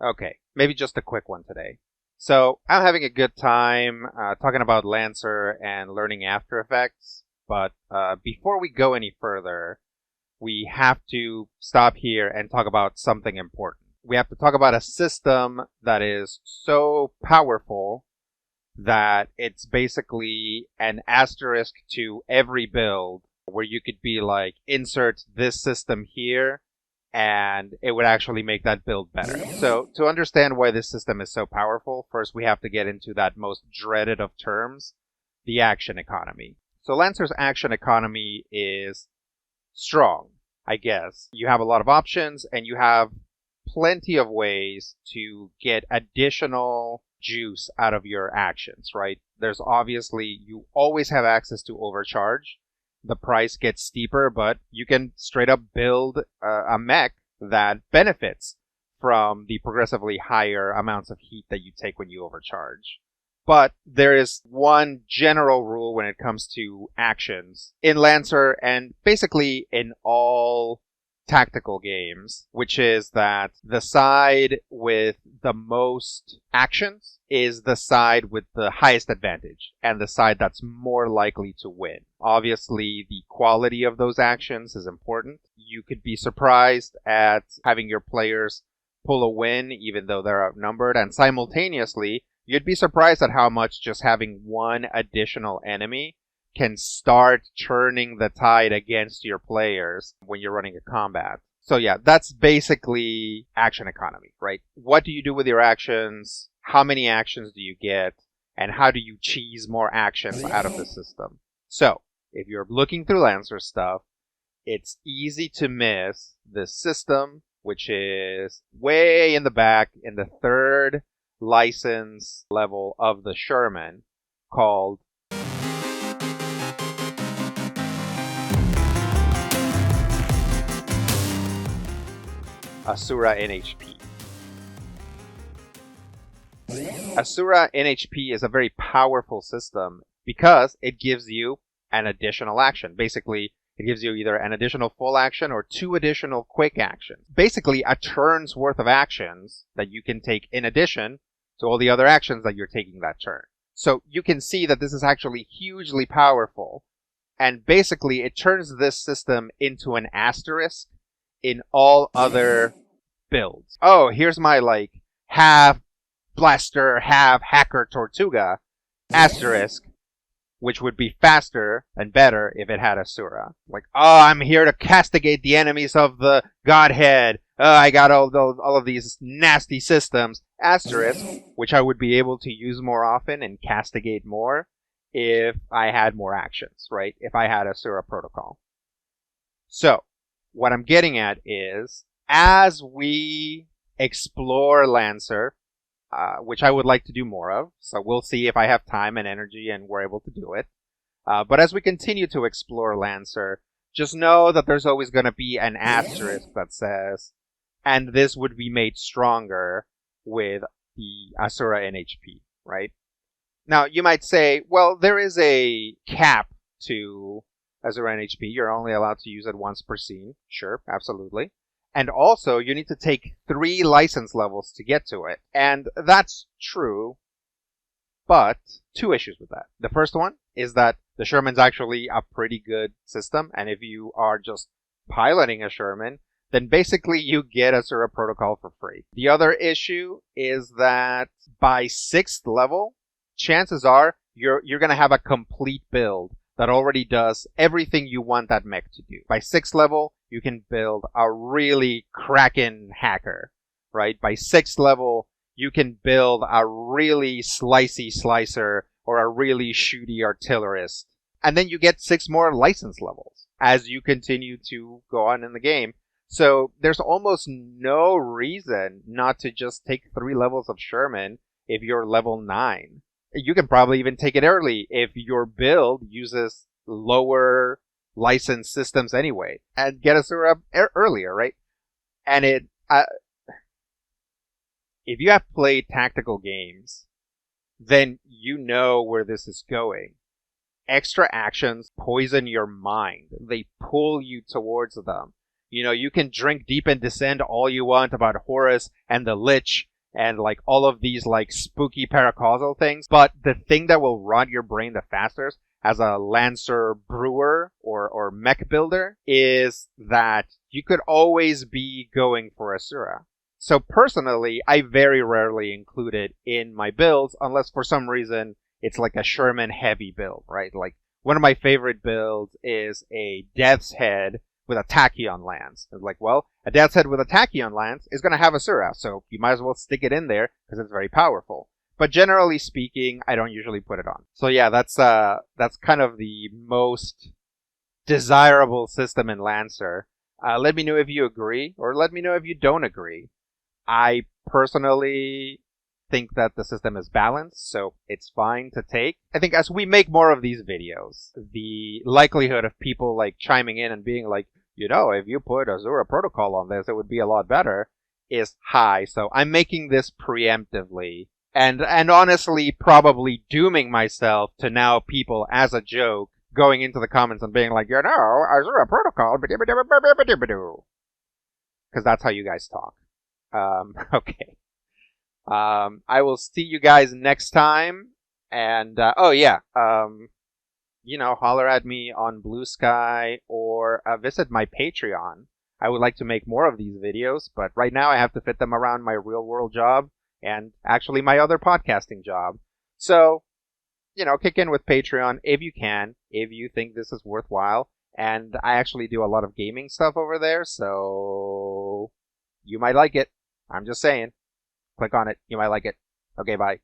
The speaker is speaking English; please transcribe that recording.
Okay, maybe just a quick one today. So I'm having a good time talking about Lancer and learning After Effects, but before we go any further, we have to stop here and talk about something important. We have to talk about a system that is so powerful that it's basically an asterisk to every build where you could be like, insert this system here, and it would actually make that build better. So to understand why this system is so powerful, first we have to get into that most dreaded of terms, the action economy. So Lancer's action economy is strong, I guess. You have a lot of options and you have plenty of ways to get additional juice out of your actions, right? There's obviously, you always have access to overcharge. The price gets steeper, but you can straight up build a mech that benefits from the progressively higher amounts of heat that you take when you overcharge. But there is one general rule when it comes to actions in Lancer and basically in all tactical games, which is that the side with the most actions is the side with the highest advantage and the side that's more likely to win. Obviously, the quality of those actions is important. You could be surprised at having your players pull a win even though they're outnumbered, and simultaneously, you'd be surprised at how much just having one additional enemy can start turning the tide against your players when you're running a combat. So yeah, that's basically action economy, right? What do you do with your actions? How many actions do you get? And how do you cheese more actions out of the system? So, if you're looking through Lancer stuff, it's easy to miss this system, which is way in the back in the third license level of the Sherman, called Asura NHP. Asura NHP is a very powerful system because it gives you an additional action. Basically, it gives you either an additional full action or two additional quick actions. Basically, a turn's worth of actions that you can take in addition to all the other actions that you're taking that turn. So you can see that this is actually hugely powerful. And basically, it turns this system into an asterisk in all other builds. Oh, here's my like half blaster, half hacker Tortuga asterisk, which would be faster and better if it had Asura. Like, oh, I'm here to castigate the enemies of the Godhead. I got all of these nasty systems. Asterisk, which I would be able to use more often and castigate more if I had more actions, right? If I had Asura Protocol. So, what I'm getting at is, as we explore Lancer, which I would like to do more of, so we'll see if I have time and energy and we're able to do it. But as we continue to explore Lancer, just know that there's always going to be an asterisk that says, and this would be made stronger with the Asura NHP, right? Now, you might say, well, there is a cap to Asura NHP. You're only allowed to use it once per scene. Sure, absolutely. And also, you need to take 3 license levels to get to it. And that's true, but 2 issues with that. The first one is that the Sherman's actually a pretty good system, and if you are just piloting a Sherman, then basically you get Asura Protocol for free. The other issue is that by 6th level, chances are you're going to have a complete build that already does everything you want that mech to do. By 6th level, you can build a really crackin' hacker, right? By 6th level, you can build a really slicey slicer or a really shooty artillerist. And then you get 6 more license levels as you continue to go on in the game. So there's almost no reason not to just take 3 levels of Sherman if you're level 9. You can probably even take it early if your build uses lower license systems anyway, and get Asura earlier, right? And if you have played tactical games, then you know where this is going. Extra actions poison your mind. They pull you towards them. You know, you can drink deep and descend all you want about Horus and the Lich and like all of these like spooky paracausal things. But the thing that will rot your brain the fastest as a Lancer brewer or mech builder is that you could always be going for Asura. So personally, I very rarely include it in my builds unless for some reason it's like a Sherman heavy build, right? Like one of my favorite builds is a Death's Head with a Tachyon lance. It's like, well, a Death's Head with a Tachyon lance is going to have Asura, so you might as well stick it in there because it's very powerful. But generally speaking, I don't usually put it on. So yeah, that's kind of the most desirable system in Lancer. Let me know if you agree, or let me know if you don't agree. I personally think that the system is balanced, so it's fine to take. I think as we make more of these videos, the likelihood of people like chiming in and being like, if you put Asura Protocol on this, it would be a lot better, is high. So I'm making this preemptively. And honestly, probably dooming myself to now people as a joke going into the comments and being like, Asura Protocol, because that's how you guys talk. Okay. I will see you guys next time. And, holler at me on Blue Sky or visit my Patreon. I would like to make more of these videos, but right now I have to fit them around my real world job and actually my other podcasting job. So, kick in with Patreon if you can, if you think this is worthwhile. And I actually do a lot of gaming stuff over there, so you might like it. I'm just saying. Click on it. You might like it. Okay, bye.